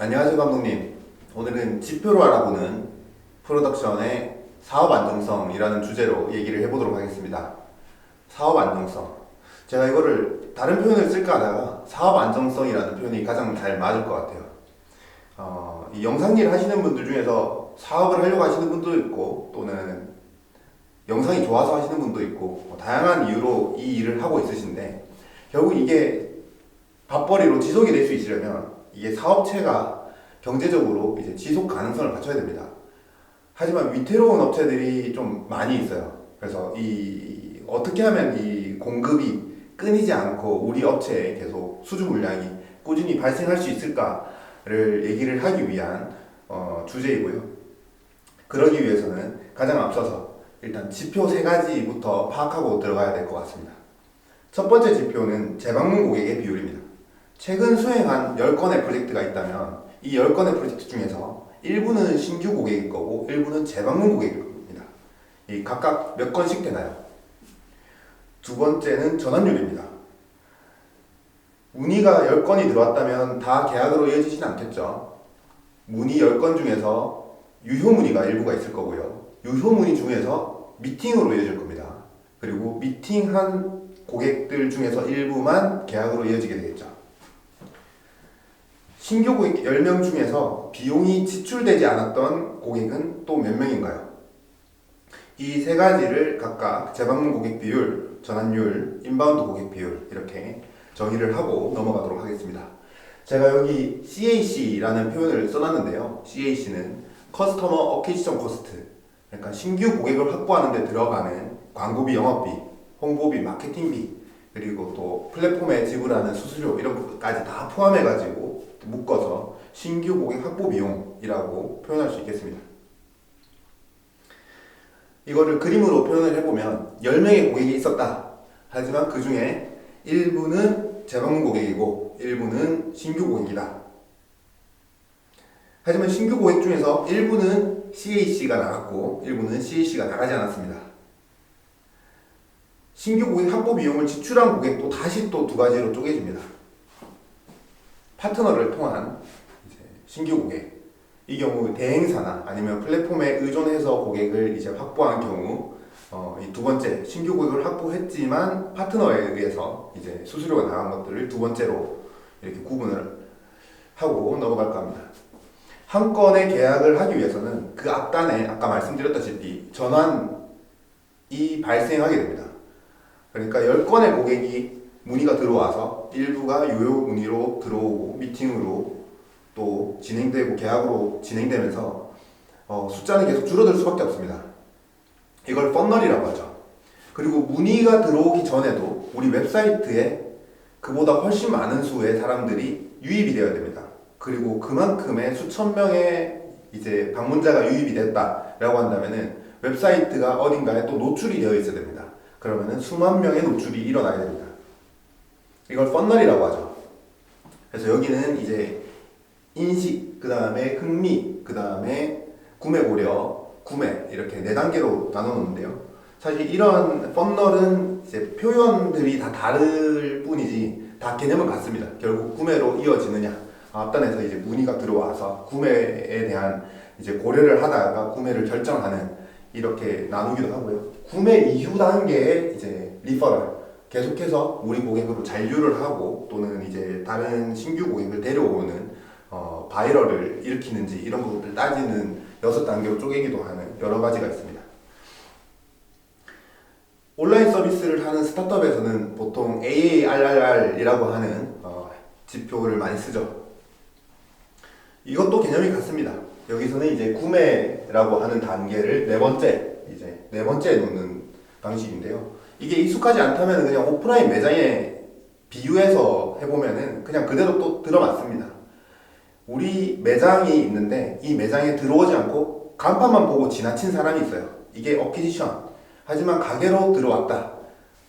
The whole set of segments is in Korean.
안녕하세요 감독님. 오늘은 지표로 알아보는 프로덕션의 사업 안정성이라는 주제로 얘기를 해보도록 하겠습니다. 사업 안정성. 제가 이거를 다른 표현을 쓸까 하다가 사업 안정성이라는 표현이 가장 잘 맞을 것 같아요. 이 영상일 하시는 분들 중에서 사업을 하려고 하시는 분도 있고 또는 영상이 좋아서 하시는 분도 있고 다양한 이유로 이 일을 하고 있으신데 결국 이게 밥벌이로 지속이 될 수 있으려면 이게 사업체가 경제적으로 이제 지속 가능성을 갖춰야 됩니다. 하지만 위태로운 업체들이 좀 많이 있어요. 그래서 이 어떻게 하면 이 공급이 끊이지 않고 우리 업체에 계속 수주 물량이 꾸준히 발생할 수 있을까를 얘기를 하기 위한 주제이고요. 그러기 위해서는 가장 앞서서 일단 지표 세 가지부터 파악하고 들어가야 될 것 같습니다. 첫 번째 지표는 재방문 고객의 비율입니다. 최근 수행한 10건의 프로젝트가 있다면 이 10건의 프로젝트 중에서 일부는 신규 고객일 거고 일부는 재방문 고객일 겁니다. 이 각각 몇 건씩 되나요? 두 번째는 전환율입니다. 문의가 10건이 들어왔다면 다 계약으로 이어지진 않겠죠. 문의 10건 중에서 유효 문의가 일부가 있을 거고요. 유효 문의 중에서 미팅으로 이어질 겁니다. 그리고 미팅한 고객들 중에서 일부만 계약으로 이어지게 되겠죠. 신규 고객 10명 중에서 비용이 지출되지 않았던 고객은 또 몇 명인가요? 이 세 가지를 각각 재방문 고객 비율, 전환율, 인바운드 고객 비율 이렇게 정의를 하고 넘어가도록 하겠습니다. 제가 여기 CAC라는 표현을 써놨는데요. CAC는 Customer Acquisition Cost, 그러니까 신규 고객을 확보하는 데 들어가는 광고비, 영업비, 홍보비, 마케팅비, 그리고 또 플랫폼에 지불하는 수수료 이런 것까지 다 포함해가지고 묶어서 신규 고객 확보 비용이라고 표현할 수 있겠습니다. 이거를 그림으로 표현을 해보면 10명의 고객이 있었다. 하지만 그 중에 일부는 재방문 고객이고 일부는 신규 고객이다. 하지만 신규 고객 중에서 일부는 CAC가 나갔고 일부는 CAC가 나가지 않았습니다. 신규 고객 확보 비용을 지출한 고객도 다시 또 두 가지로 쪼개집니다. 파트너를 통한 신규 고객, 이 경우 대행사나 아니면 플랫폼에 의존해서 고객을 이제 확보한 경우, 이 두 번째 신규 고객을 확보했지만 파트너에 의해서 이제 수수료가 나간 것들을 두 번째로 이렇게 구분을 하고 넘어갈까 합니다. 한 건의 계약을 하기 위해서는 그 앞단에 아까 말씀드렸다시피 전환이 발생하게 됩니다. 그러니까 10건의 고객이 문의가 들어와서 일부가 유효 문의로 들어오고 미팅으로 또 진행되고 계약으로 진행되면서 숫자는 계속 줄어들 수밖에 없습니다. 이걸 퍼널이라고 하죠. 그리고 문의가 들어오기 전에도 우리 웹사이트에 그보다 훨씬 많은 수의 사람들이 유입이 되어야 됩니다. 그리고 그만큼의 수천 명의 이제 방문자가 유입이 됐다라고 한다면은 웹사이트가 어딘가에 또 노출이 되어 있어야 됩니다. 그러면은 수만 명의 노출이 일어나야 됩니다. 이걸 퍼널이라고 하죠. 그래서 여기는 이제 인식, 그 다음에 흥미, 그 다음에 구매 고려, 구매 이렇게 네 단계로 나눠 놓는데요. 사실 이런 퍼널은 이제 표현들이 다 다를 뿐이지 다 개념은 같습니다. 결국 구매로 이어지느냐, 앞단에서 이제 문의가 들어와서 구매에 대한 이제 고려를 하다가 구매를 결정하는 이렇게 나누기도 하고요. 구매 이후 단계에 이제 리퍼럴, 계속해서 우리 고객으로 잔류를 하고 또는 이제 다른 신규 고객을 데려오는 바이럴을 일으키는지 이런 것들 따지는 6단계로 쪼개기도 하는 여러 가지가 있습니다. 온라인 서비스를 하는 스타트업에서는 보통 AARR이라고 하는 지표를 많이 쓰죠. 이것도 개념이 같습니다. 여기서는 이제 구매라고 하는 단계를 네 번째에 놓는 방식인데요. 이게 익숙하지 않다면 그냥 오프라인 매장에 비유해서 해보면은 그냥 그대로 또 들어맞습니다. 우리 매장이 있는데 이 매장에 들어오지 않고 간판만 보고 지나친 사람이 있어요. 이게 어퀴지션. 하지만 가게로 들어왔다.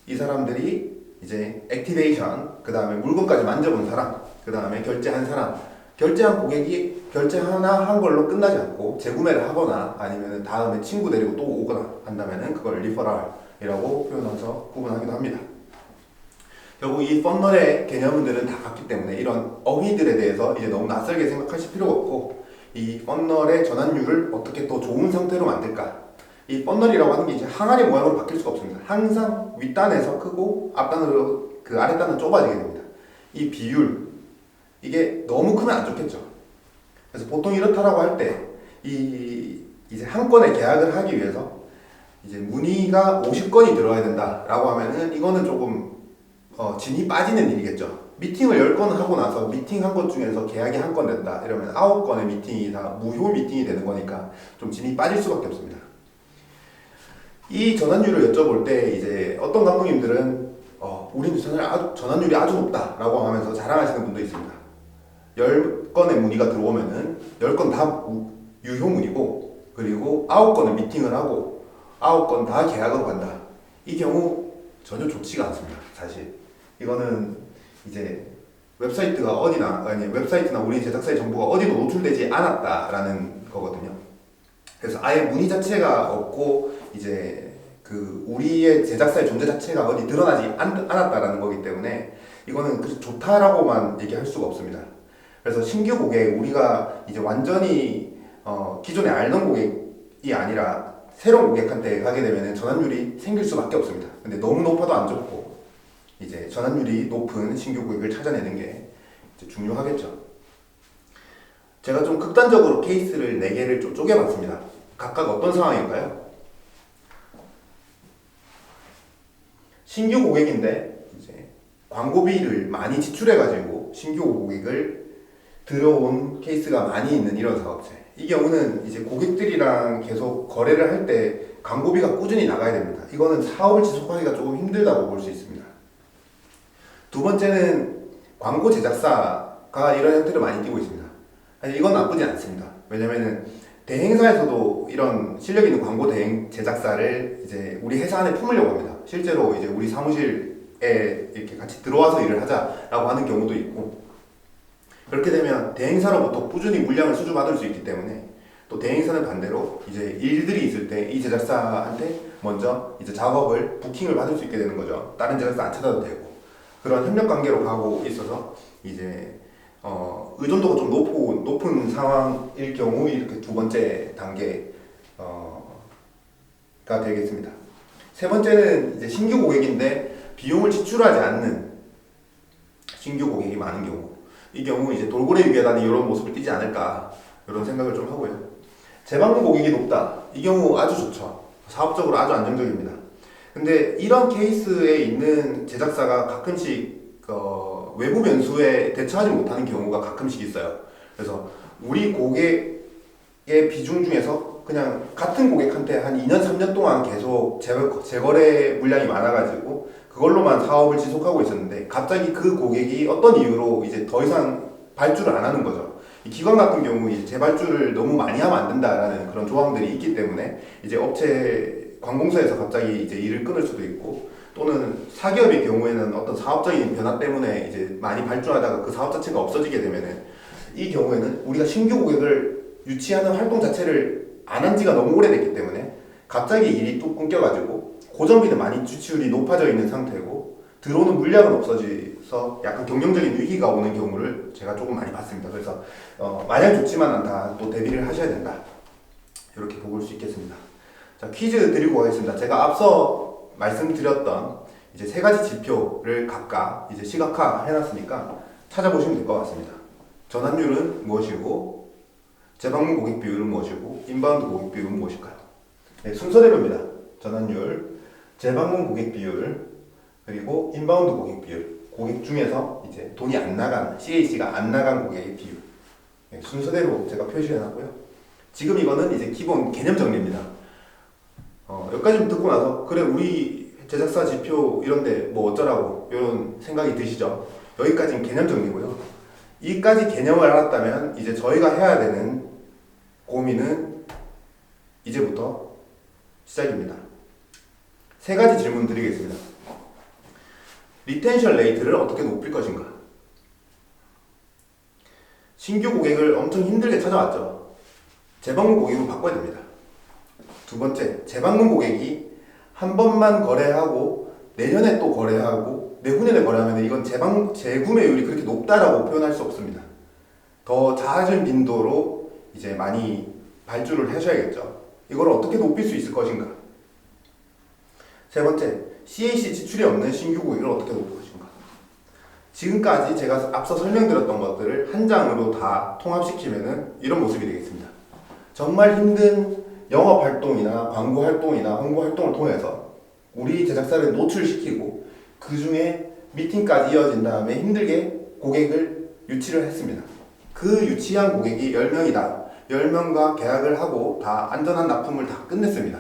이 사람들이 이제 액티베이션, 그 다음에 물건까지 만져본 사람, 그 다음에 결제한 사람. 결제한 고객이 결제 하나 한 걸로 끝나지 않고 재구매를 하거나 아니면 다음에 친구 데리고 또 오거나 한다면은 그걸 리퍼럴이라고 표현해서 구분하기도 합니다. 결국 이 펀널의 개념들은 다 같기 때문에 이런 어휘들에 대해서 이제 너무 낯설게 생각하실 필요가 없고, 이 펀널의 전환율을 어떻게 또 좋은 상태로 만들까. 이 펀널이라고 하는 게 이제 항아리 모양으로 바뀔 수가 없습니다. 항상 윗단에서 크고 앞단으로 그 아랫단은 좁아지게 됩니다. 이 비율, 이게 너무 크면 안 좋겠죠. 그래서 보통 이렇다라고 할 때 이제 한 건의 계약을 하기 위해서 이제 문의가 50건이 들어야 된다라고 하면은 이거는 조금 진이 빠지는 일이겠죠. 미팅을 10건 하고 나서 미팅 한 것 중에서 계약이 한 건 된다 이러면 9건의 미팅이 다 무효 미팅이 되는 거니까 좀 진이 빠질 수밖에 없습니다. 이 전환율을 여쭤볼 때 이제 어떤 감독님들은 우리는 전환율이 아주 높다라고 하면서 자랑하시는 분도 있습니다. 10건의 문의가 들어오면은 10건 다 유효문이고, 그리고 9건은 미팅을 하고 9건 다 계약으로 간다. 이 경우 전혀 좋지가 않습니다. 사실 이거는 이제 웹사이트가 웹사이트나 우리 제작사의 정보가 어디도 노출되지 않았다라는 거거든요. 그래서 아예 문의 자체가 없고 이제 그 우리의 제작사의 존재 자체가 어디 드러나지 않았다라는 거기 때문에 이거는 그래서 좋다라고만 얘기할 수가 없습니다. 그래서 신규 고객, 우리가 이제 완전히 기존에 알던 고객이 아니라 새로운 고객한테 가게 되면 전환율이 생길 수밖에 없습니다. 근데 너무 높아도 안 좋고, 이제 전환율이 높은 신규 고객을 찾아내는 게 이제 중요하겠죠. 제가 좀 극단적으로 케이스를 4개를 좀 쪼개봤습니다. 각각 어떤 상황일까요? 신규 고객인데 이제 광고비를 많이 지출해가지고 신규 고객을 들어온 케이스가 많이 있는 이런 사업체. 이 경우는 이제 고객들이랑 계속 거래를 할 때 광고비가 꾸준히 나가야 됩니다. 이거는 사업을 지속하기가 조금 힘들다고 볼 수 있습니다. 두 번째는 광고 제작사가 이런 형태를 많이 띄고 있습니다. 아니, 이건 나쁘지 않습니다. 왜냐면은 대행사에서도 이런 실력 있는 광고 대행 제작사를 이제 우리 회사 안에 품으려고 합니다. 실제로 이제 우리 사무실에 이렇게 같이 들어와서 일을 하자라고 하는 경우도 있고, 그렇게 되면 대행사로부터 꾸준히 물량을 수주받을 수 있기 때문에 또 대행사는 반대로 이제 일들이 있을 때 이 제작사한테 먼저 이제 작업을 부킹을 받을 수 있게 되는 거죠. 다른 제작사 안 찾아도 되고, 그런 협력 관계로 가고 있어서 이제 의존도가 좀 높은 상황일 경우 이렇게 두 번째 단계가 되겠습니다. 세 번째는 이제 신규 고객인데 비용을 지출하지 않는 신규 고객이 많은 경우, 이 경우 이제 돌고래 위계단이 이런 모습을 띠지 않을까 이런 생각을 좀 하고요. 재방문 고객이 높다. 이 경우 아주 좋죠. 사업적으로 아주 안정적입니다. 근데 이런 케이스에 있는 제작사가 가끔씩 외부 변수에 대처하지 못하는 경우가 가끔씩 있어요. 그래서 우리 고객의 비중 중에서 그냥 같은 고객한테 한 2년, 3년 동안 계속 재거래 물량이 많아가지고 그걸로만 사업을 지속하고 있었는데 갑자기 그 고객이 어떤 이유로 이제 더 이상 발주를 안 하는 거죠. 이 기관 같은 경우 이제 재발주를 너무 많이 하면 안 된다라는 그런 조항들이 있기 때문에 이제 업체 관공서에서 갑자기 이제 일을 끊을 수도 있고, 또는 사기업의 경우에는 어떤 사업적인 변화 때문에 이제 많이 발주하다가 그 사업 자체가 없어지게 되면은 이 경우에는 우리가 신규 고객을 유치하는 활동 자체를 안 한 지가 너무 오래됐기 때문에 갑자기 일이 뚝 끊겨가지고 고정비는 많이 지출이 높아져 있는 상태고 들어오는 물량은 없어져서 약간 경영적인 위기가 오는 경우를 제가 조금 많이 봤습니다. 그래서 마냥 좋지만 않다, 또 대비를 하셔야 된다, 이렇게 볼 수 있겠습니다. 자, 퀴즈 드리고 가겠습니다. 제가 앞서 말씀드렸던 이제 3가지 지표를 각각 이제 시각화 해놨으니까 찾아보시면 될 것 같습니다. 전환율은 무엇이고, 재방문 고객 비율은 무엇이고, 인바운드 고객 비율은 무엇일까요? 네, 순서대로입니다. 전환율, 재방문 고객 비율, 그리고 인바운드 고객 비율. 고객 중에서 이제 돈이 안 나간, CAC가 안 나간 고객의 비율. 네, 순서대로 제가 표시해놨고요. 지금 이거는 이제 기본 개념 정리입니다. 여기까지 좀 듣고 나서 그래 우리 제작사 지표 이런데 뭐 어쩌라고 이런 생각이 드시죠? 여기까지는 개념 정리고요. 이까지 개념을 알았다면 이제 저희가 해야 되는 고민은 이제부터 시작입니다. 3가지 질문 드리겠습니다. 리텐션 레이트를 어떻게 높일 것인가? 신규 고객을 엄청 힘들게 찾아왔죠. 재방문 고객으로 바꿔야 됩니다. 두 번째, 재방문 고객이 한 번만 거래하고 내년에 또 거래하고 내후년에 거래하면 이건 재구매율이 그렇게 높다라고 표현할 수 없습니다. 더 잦은 빈도로 이제 많이 발주를 하셔야겠죠. 이걸 어떻게 높일 수 있을 것인가? 세 번째, CAC 지출이 없는 신규 고객을 어떻게 높일 것인가? 지금까지 제가 앞서 설명드렸던 것들을 한 장으로 다 통합시키면은 이런 모습이 되겠습니다. 정말 힘든 영업 활동이나 광고 활동이나 홍보 활동을 통해서 우리 제작사를 노출시키고 그 중에 미팅까지 이어진 다음에 힘들게 고객을 유치를 했습니다. 그 유치한 고객이 10명이다. 10명과 계약을 하고 다 안전한 납품을 다 끝냈습니다.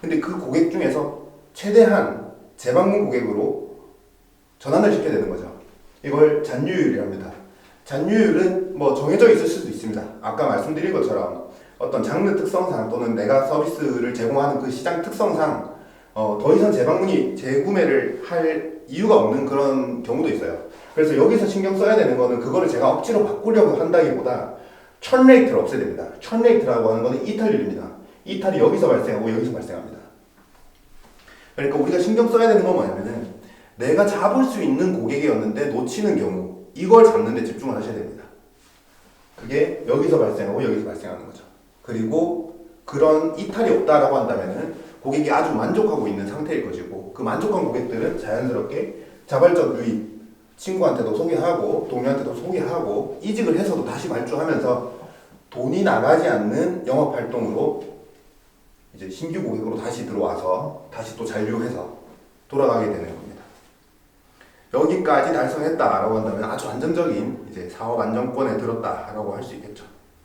근데 그 고객 중에서 최대한 재방문 고객으로 전환을 시켜야 되는 거죠. 이걸 잔류율이랍니다. 잔류율은 뭐 정해져 있을 수도 있습니다. 아까 말씀드린 것처럼 어떤 장르 특성상 또는 내가 서비스를 제공하는 그 시장 특성상 더 이상 재구매를 할 이유가 없는 그런 경우도 있어요. 그래서 여기서 신경 써야 되는 거는 그거를 제가 억지로 바꾸려고 한다기보다 천 레이트를 없애야 됩니다. 천 레이트라고 하는 거는 이탈률입니다. 이탈이 여기서 발생하고 여기서 발생합니다. 그러니까 우리가 신경 써야 되는 건 뭐냐면은 내가 잡을 수 있는 고객이었는데 놓치는 경우 이걸 잡는 데 집중을 하셔야 됩니다. 그게 여기서 발생하고 여기서 발생하는 거죠. 그리고 그런 이탈이 없다라고 한다면은 고객이 아주 만족하고 있는 상태일 것이고 그 만족한 고객들은 자연스럽게 자발적 유입, 친구한테도 소개하고 동료한테도 소개하고 이직을 해서도 다시 발주하면서 돈이 나가지 않는 영업 활동으로 이제 신규 고객으로 다시 들어와서 다시 또 잔류해서 돌아가게 되는 겁니다. 여기까지 달성했다라고 한다면 아주 안정적인 이제 사업 안정권에 들었다라고 할 수 있겠죠.